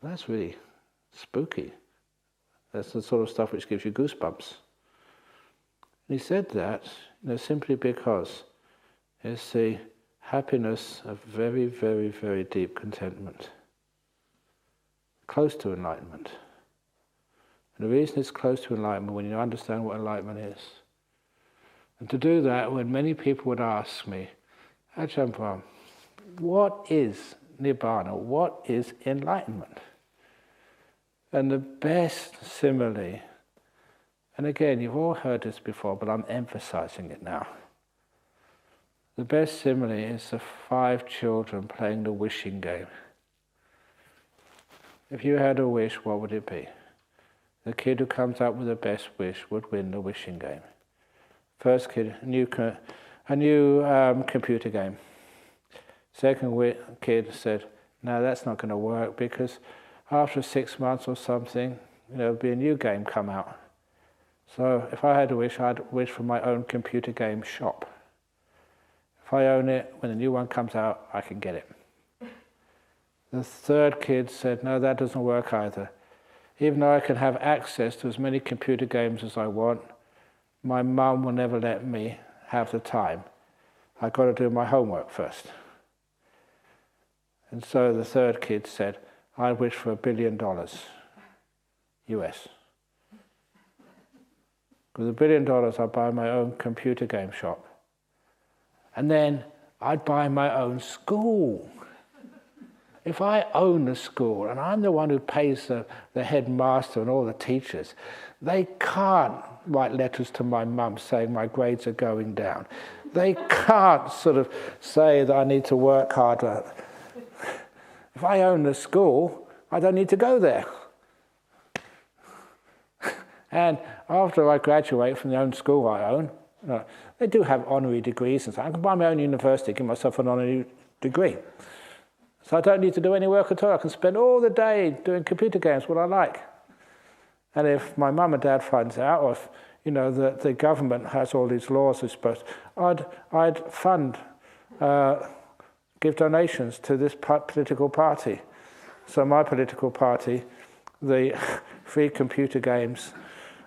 That's really spooky. That's the sort of stuff which gives you goosebumps. And he said that simply because it's the happiness of very, very, very deep contentment, close to enlightenment. And the reason it's close to enlightenment, when you understand what enlightenment is. And to do that, when many people would ask me, Ajahn Brahm, what is Nibbana? What is enlightenment? And the best simile, and again, you've all heard this before, but I'm emphasizing it now. The best simile is the 5 children playing the wishing game. If you had a wish, what would it be? The kid who comes up with the best wish would win the wishing game. First kid, a new computer game. Second kid said, no, that's not going to work because after 6 months or something, there'll be a new game come out. So if I had a wish, I'd wish for my own computer game shop. If I own it, when the new one comes out, I can get it. The third kid said, no, that doesn't work either. Even though I can have access to as many computer games as I want, my mum will never let me have the time. I've got to do my homework first. And so the third kid said, I wish for $1 billion US. Of With $1 billion, I'd buy my own computer game shop. And then I'd buy my own school. If I own a school, and I'm the one who pays the headmaster and all the teachers, they can't write letters to my mum saying my grades are going down. They can't sort of say that I need to work harder. If I own the school, I don't need to go there. And after I graduate from the own school I own, they do have honorary degrees and so I can buy my own university, give myself an honorary degree. So I don't need to do any work at all. I can spend all the day doing computer games, what I like. And if my mum and dad finds out, or if the government has all these laws, I'd fund, give donations to this political party. So my political party, the free computer games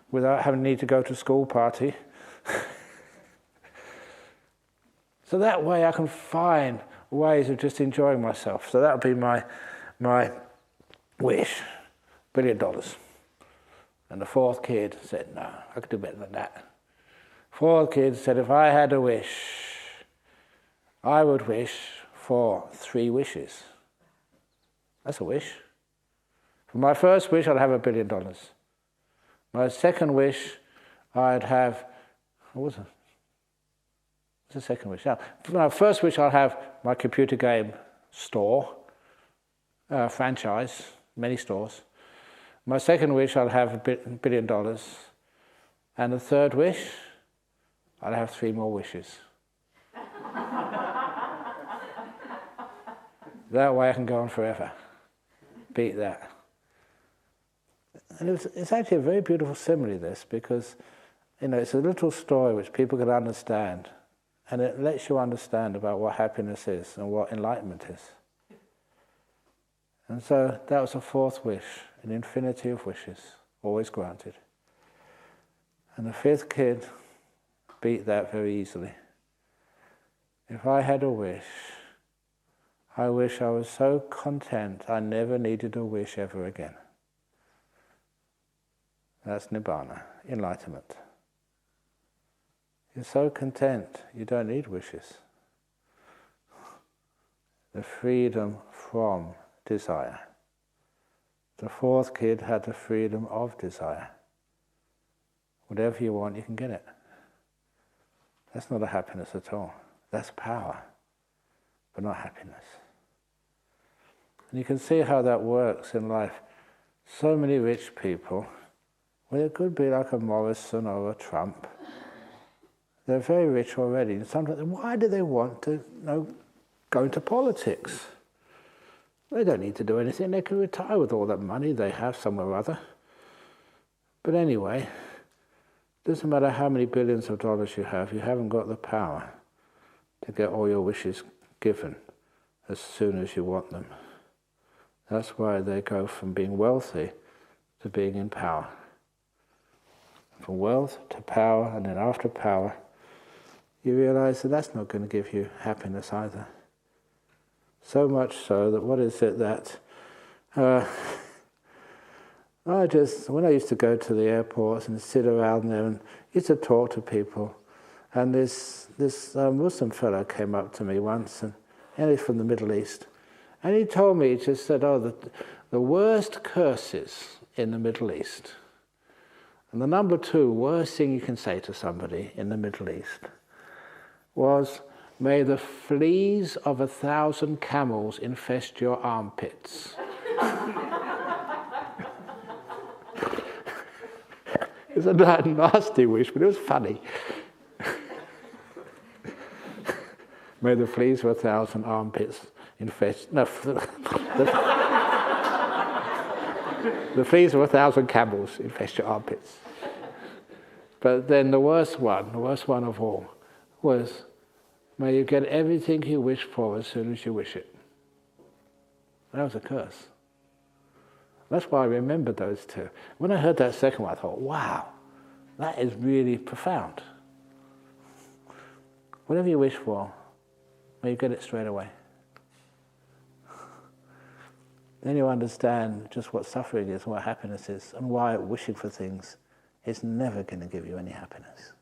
without having need to go to school party. So that way I can find ways of just enjoying myself. So that would be my wish, $1 billion. And the fourth kid said, no, I could do better than that. Fourth kid said, if I had a wish, I would wish for 3 wishes. That's a wish. For my first wish, I'd have $1 billion. My second wish, I'd have, what was it? What's the second wish? Now, for my first wish, I'd have my computer game store, franchise, many stores. My second wish, I'd have $1 billion. And the third wish, I'd have 3 more wishes. That way I can go on forever. Beat that. And it's actually a very beautiful simile, this, because it's a little story which people can understand. And it lets you understand about what happiness is and what enlightenment is. And so that was the fourth wish, an infinity of wishes, always granted. And the fifth kid beat that very easily. If I had a wish, I wish I was so content I never needed a wish ever again. That's Nibbana, enlightenment. You're so content, you don't need wishes. The freedom from desire. The fourth kid had the freedom of desire. Whatever you want, you can get it. That's not a happiness at all. That's power, but not happiness. And you can see how that works in life. So many rich people, well, it could be like a Morrison or a Trump. They're very rich already. And sometimes, why do they want to go into politics? They don't need to do anything. They can retire with all that money they have somewhere or other. But anyway, it doesn't matter how many billions of dollars you haven't got the power to get all your wishes given as soon as you want them. That's why they go from being wealthy to being in power. From wealth to power, and then after power, you realize that that's not going to give you happiness either. So much so that what is it that when I used to go to the airports and sit around there and used to talk to people, and this Muslim fellow came up to me once, and he's from the Middle East, and he told me, he just said, the worst curses in the Middle East, and the number 2 worst thing you can say to somebody in the Middle East was, may the fleas of 1,000 camels infest your armpits. It's a nasty wish, but it was funny. May the fleas of 1,000 armpits infest... No, the fleas of 1,000 camels infest your armpits. But then the worst one of all, was, may you get everything you wish for as soon as you wish it. That was a curse. That's why I remembered those 2. When I heard that second one, I thought, wow, that is really profound. Whatever you wish for, may you get it straight away. Then you understand just what suffering is, what happiness is, and why wishing for things it's never going to give you any happiness.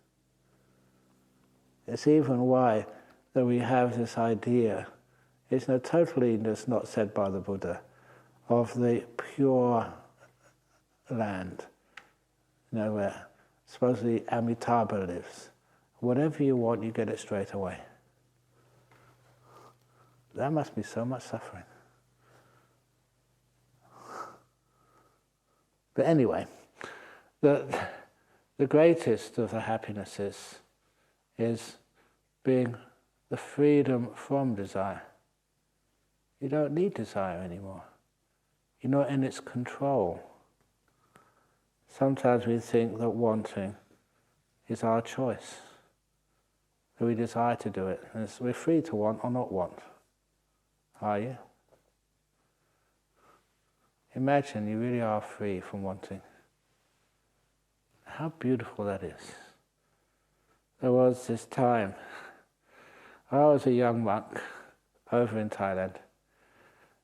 It's even why that we have this idea, it's totally just not said by the Buddha, of the pure land, where supposedly Amitabha lives. Whatever you want, you get it straight away. That must be so much suffering. But anyway, the greatest of the happinesses is being the freedom from desire. You don't need desire anymore. You're not in its control. Sometimes we think that wanting is our choice, that we desire to do it. And we're free to want or not want. Are you? Imagine you really are free from wanting. How beautiful that is. There was this time, I was a young monk over in Thailand.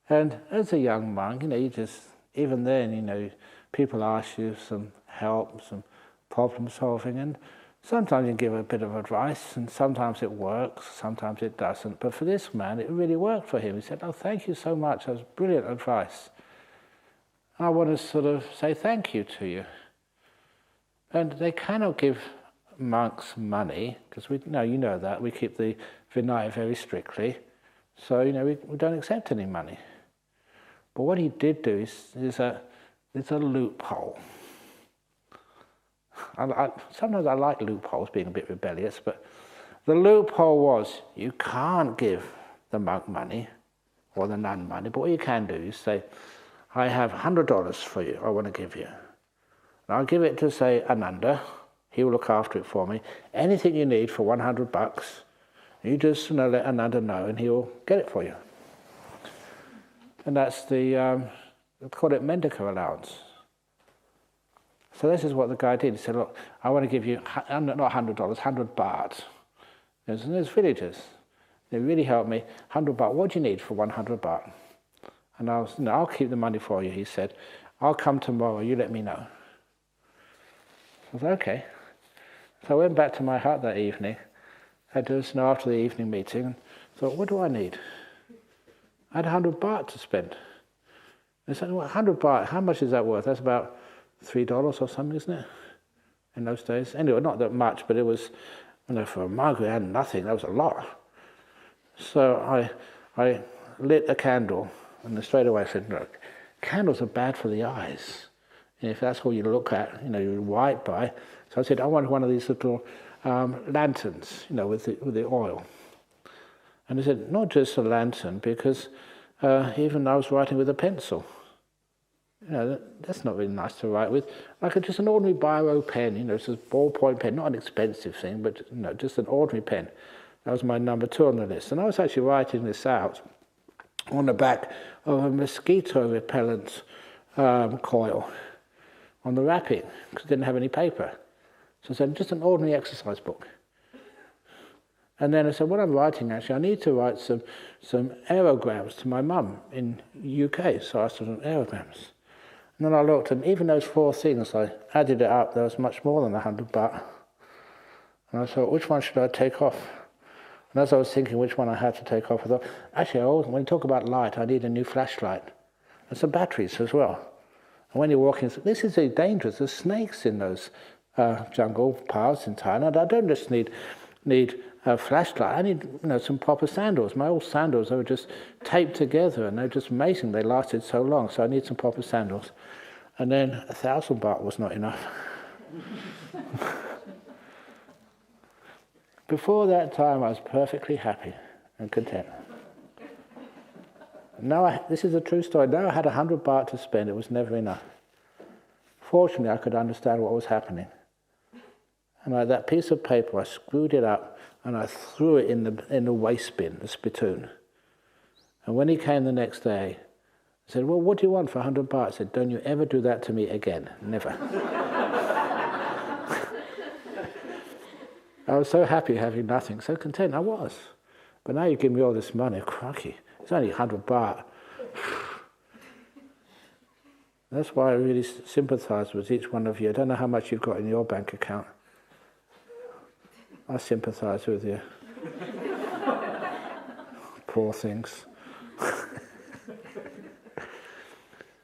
And as a young monk, you just, even then, people ask you some help, some problem solving, and sometimes you give a bit of advice, and sometimes it works, sometimes it doesn't. But for this man, it really worked for him. He said, "Oh, thank you so much, that was brilliant advice. I want to sort of say thank you to you." And they cannot give monks money, because you know that, we keep the Vinaya very strictly, so we don't accept any money. But what he did do is a loophole. Sometimes I like loopholes, being a bit rebellious, but the loophole was, you can't give the monk money, or the nun money, but what you can do is say, "I have $100 for you, I want to give you. And I'll give it to, say, Ananda. He will look after it for me. Anything you need for $100, you just let Ananda know and he'll get it for you." And that's they call it Mendika allowance. So this is what the guy did. He said, "Look, I want to give you, not $100, 100 baht. There's villagers. They really helped me. 100 baht, what do you need for 100 baht? And I'll keep the money for you," he said. "I'll come tomorrow, you let me know." I said, "Okay." So I went back to my hut that evening, had just after the evening meeting, thought, what do I need? I had 100 baht to spend. I said, "Well, 100 baht, how much is that worth?" That's about $3 or something, isn't it? In those days. Anyway, not that much, but it was, for a mug, we had nothing, that was a lot. So I lit a candle, and straight away I said, "Look, candles are bad for the eyes. And if that's all you look at, you're white by." So I said, "I want one of these little lanterns, with the oil." And he said, "Not just a lantern, because even I was writing with a pencil. That's not really nice to write with. Like just an ordinary biro pen, it's a ballpoint pen, not an expensive thing, but just an ordinary pen." That was my number 2 on the list. And I was actually writing this out on the back of a mosquito repellent coil on the wrapping, because I didn't have any paper. So I said, just an ordinary exercise book. And then I said, what I'm writing, actually, I need to write some aerograms to my mum in UK. So I started aerograms. And then I looked, and even those 4 things, I added it up, there was much more than 100 baht. And I thought, which one should I take off? And as I was thinking which one I had to take off, I thought, actually, when you talk about light, I need a new flashlight. And some batteries as well. And when you're walking, this is dangerous. There's snakes in those jungle paths in Thailand. I don't just need a flashlight. I need some proper sandals. My old sandals, they were just taped together, and they're just amazing. They lasted so long. So I need some proper sandals. And then 1,000 baht was not enough. Before that time, I was perfectly happy and content. Now, this is a true story. Now I had 100 baht to spend. It was never enough. Fortunately, I could understand what was happening. And I had that piece of paper, I screwed it up, and I threw it in the waste bin, the spittoon. And when he came the next day, I said, "Well, what do you want for 100 baht?" I said, "Don't you ever do that to me again. Never." I was so happy having nothing, so content I was. But now you give me all this money, crikey, it's only 100 baht. That's why I really sympathise with each one of you. I don't know how much you've got in your bank account. I sympathise with you. Poor things.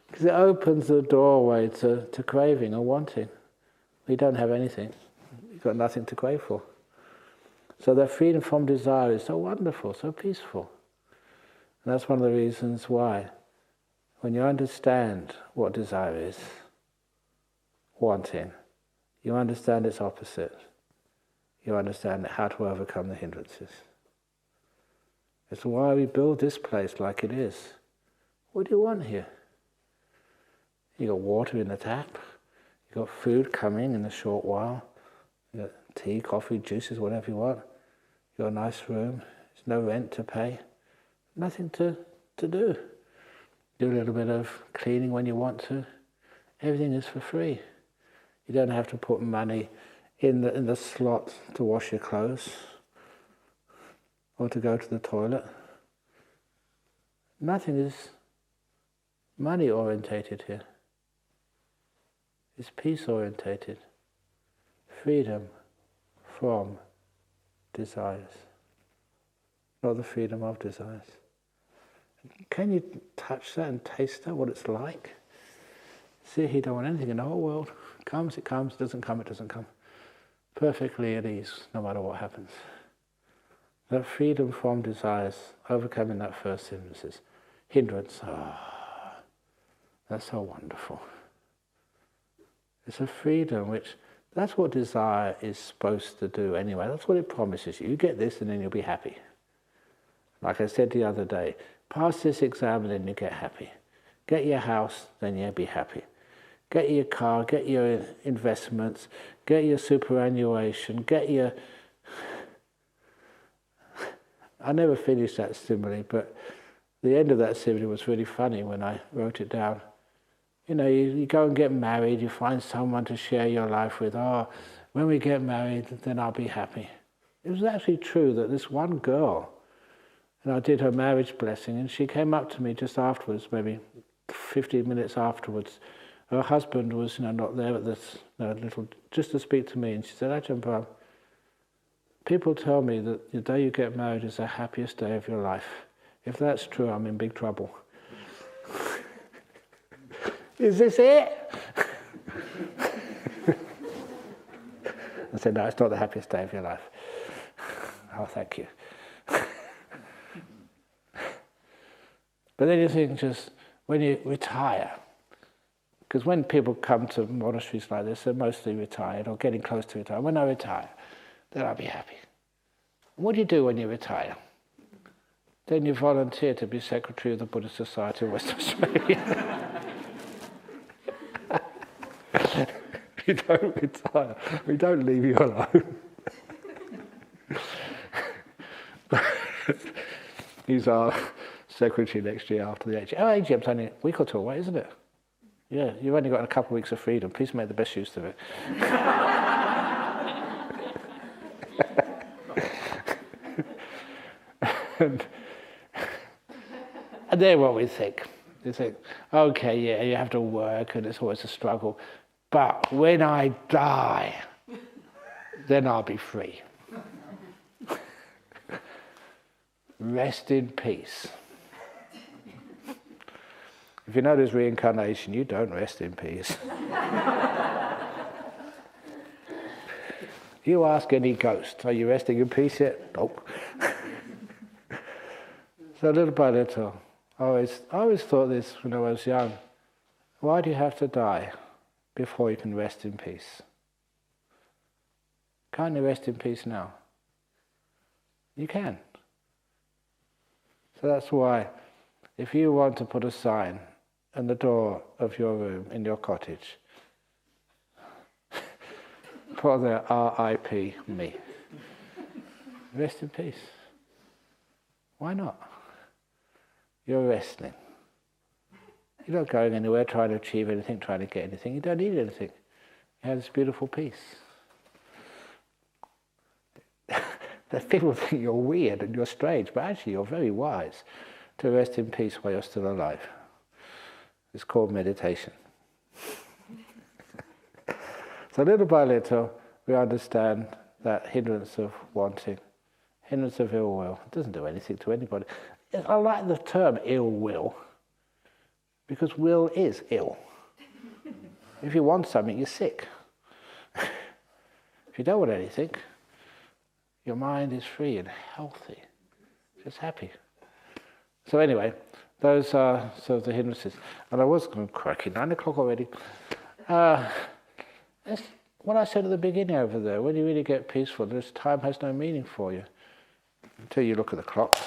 Because it opens the doorway to craving or wanting. You don't have anything. You've got nothing to crave for. So that freedom from desire is so wonderful, so peaceful. And that's one of the reasons why, when you understand what desire is, wanting, you understand its opposite. You understand how to overcome the hindrances. It's why we build this place like it is. What do you want here? You got water in the tap. You got food coming in a short while. You got tea, coffee, juices, whatever you want. You got a nice room. There's no rent to pay. Nothing to do. Do a little bit of cleaning when you want to. Everything is for free. You don't have to put money in the slot to wash your clothes or to go to the toilet. Nothing is money orientated here. It's peace orientated. Freedom from desires. Not the freedom of desires. Can you touch that and taste that, what it's like? See, you don't want anything in the whole world. Comes, it comes. Doesn't come, it doesn't come. Perfectly at ease, no matter what happens. That freedom from desires, overcoming that first hindrance. That's so wonderful. It's a freedom which, that's what desire is supposed to do anyway. That's what it promises you. You get this and then you'll be happy. Like I said the other day, pass this exam and then you get happy. Get your house, then you'll be happy. Get your car, get your investments, get your superannuation, get your... I never finished that simile, but the end of that simile was really funny when I wrote it down. You know, you go and get married, you find someone to share your life with. Oh, when we get married, then I'll be happy. It was actually true that this one girl, and I did her marriage blessing, and she came up to me just afterwards, maybe 15 minutes afterwards. Her husband was, not there at this just to speak to me, and she said, Ajahn Brahm, people tell me that the day you get married is the happiest day of your life. If that's true, I'm in big trouble. Is this it? I said, no, it's not the happiest day of your life. Oh, thank you. But then you think just, when you retire, because when people come to monasteries like this, they're mostly retired or getting close to retire. When I retire, then I'll be happy. And what do you do when you retire? Then you volunteer to be secretary of the Buddhist Society of West Australia. You don't retire. We don't leave you alone. He's our secretary next year after the AGM. Oh, AGM's only a week or two away, isn't it? Yeah, you've only got a couple of weeks of freedom. Please make the best use of it. and then what we think. You think, okay, yeah, you have to work and it's always a struggle. But when I die, then I'll be free. Rest in peace. If you know there's reincarnation, you don't rest in peace. You ask any ghost, are you resting in peace yet? Nope. So little by little, I always thought this when I was young. Why do you have to die before you can rest in peace? Can't you rest in peace now? You can. So that's why, if you want to put a sign on the door of your room in your cottage, put there R.I.P. me. Rest in peace. Why not? You're resting. You're not going anywhere trying to achieve anything, trying to get anything. You don't need anything. You have this beautiful peace. That people think you're weird and you're strange, but actually you're very wise to rest in peace while you're still alive. It's called meditation. So little by little, we understand that hindrance of wanting, hindrance of ill will. It doesn't do anything to anybody. I like the term ill will, because will is ill. If you want something, you're sick. If you don't want anything, your mind is free and healthy, just happy. So anyway, those are sort of the hindrances. And I was going, crikey, 9 o'clock already. That's what I said at the beginning over there. When you really get peaceful, this time has no meaning for you until you look at the clock.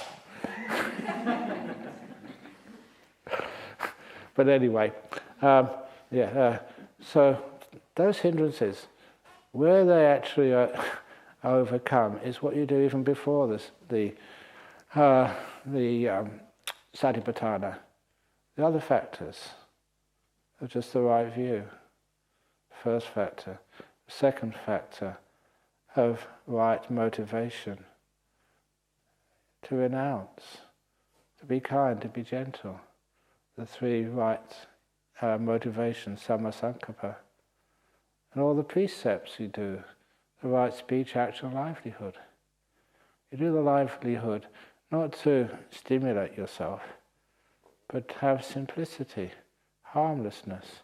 But anyway, so those hindrances, where they actually are overcome is what you do even before this, the satipatthana. The other factors are just the right view. First factor. Second factor of right motivation. To renounce, to be kind, to be gentle. The 3 right motivations, sammasankappa. And all the precepts you do, the right speech, action, livelihood. You do the livelihood not to stimulate yourself, but to have simplicity, harmlessness.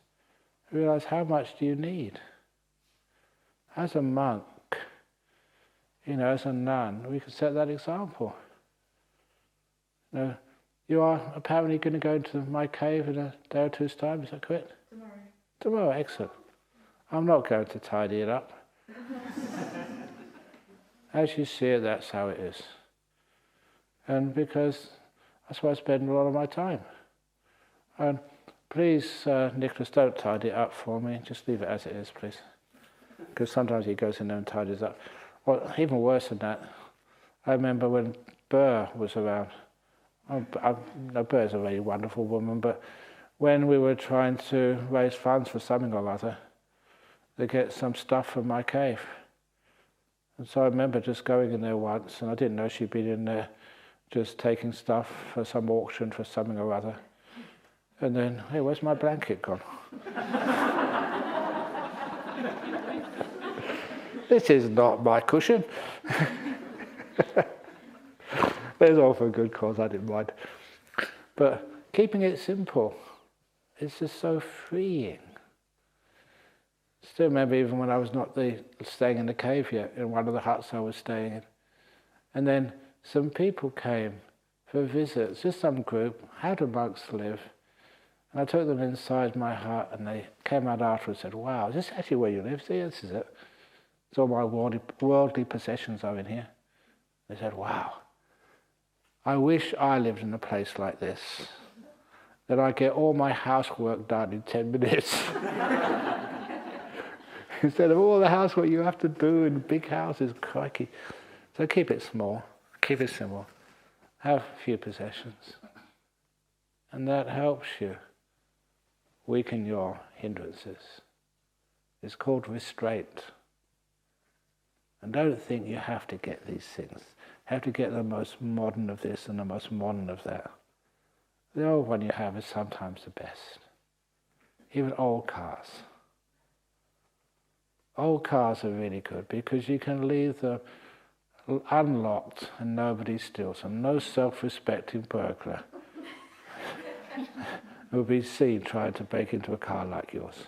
Realize how much do you need. As a monk, as a nun, we can set that example. You are apparently going to go into my cave in a day or two's time, is that correct? Tomorrow, excellent. I'm not going to tidy it up. As you see it, that's how it is. And because that's where I spend a lot of my time. And please, Nicholas, don't tidy it up for me. Just leave it as it is, please. Because sometimes he goes in there and tidies up. Well, even worse than that, I remember when Burr was around. Burr's a very wonderful woman, but when we were trying to raise funds for something or other, they get some stuff from my cave. And so I remember just going in there once, and I didn't know she'd been in there just taking stuff for some auction for something or other. And then, hey, where's my blanket gone? This is not my cushion. But it's all for a good cause, I didn't mind. But keeping it simple is just so freeing. Still remember even when I was not staying in the cave yet, in one of the huts I was staying in. And then some people came for visits, just some group, how do monks live? And I took them inside my hut and they came out after and said, wow, is this actually where you live? See, this is it. It's all my worldly possessions are in here. They said, wow, I wish I lived in a place like this, that I get all my housework done in 10 minutes. Instead of all the housework you have to do in big houses, crikey. So keep it small, keep it simple. Have few possessions. And that helps you weaken your hindrances. It's called restraint. And don't think you have to get these things. Have to get the most modern of this and the most modern of that. The old one you have is sometimes the best. Even old cars. Old cars are really good because you can leave them unlocked and nobody steals them. No self-respecting burglar will be seen trying to break into a car like yours.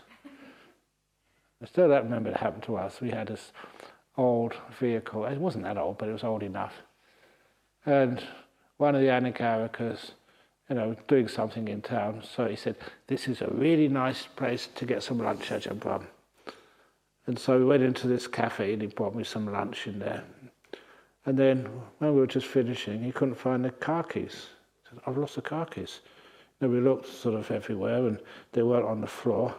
I still don't remember it happened to us. We had this old vehicle. It wasn't that old, but it was old enough. And one of the Anagarikas, doing something in town, so he said, this is a really nice place to get some lunch, Ajahn Brahm. And so we went into this cafe and he brought me some lunch in there. And then when we were just finishing, he couldn't find the car keys. He said, I've lost the car keys. And we looked sort of everywhere and they weren't on the floor.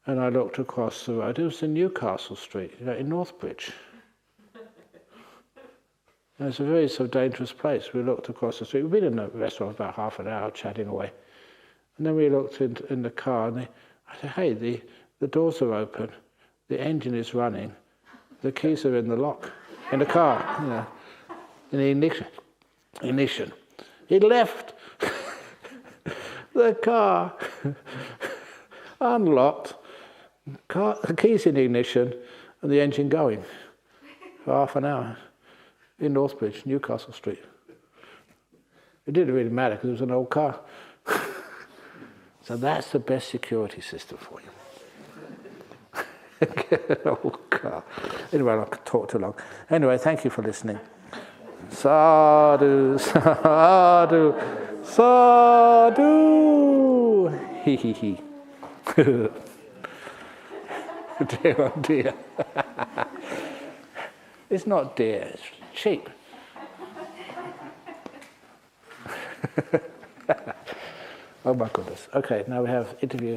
And I looked across the road. It was in Newcastle Street, in Northbridge. And it's a very sort of dangerous place. We looked across the street. We'd been in the restaurant about half an hour chatting away. And then we looked in the car and I said, hey, the doors are open. The engine is running. The keys are in the lock, in the car, in the ignition. He left the car. unlocked, the keys in ignition, and the engine going for half an hour in Northbridge, Newcastle Street. It didn't really matter because it was an old car. So that's the best security system for you. Get an old car. Anyway, I could talk too long. Anyway, thank you for listening. Sadhu, sadhu, sadhu. Hee hee hee. Dear, oh dear. It's not dear, it's cheap. Oh my goodness. Okay, now we have interviews.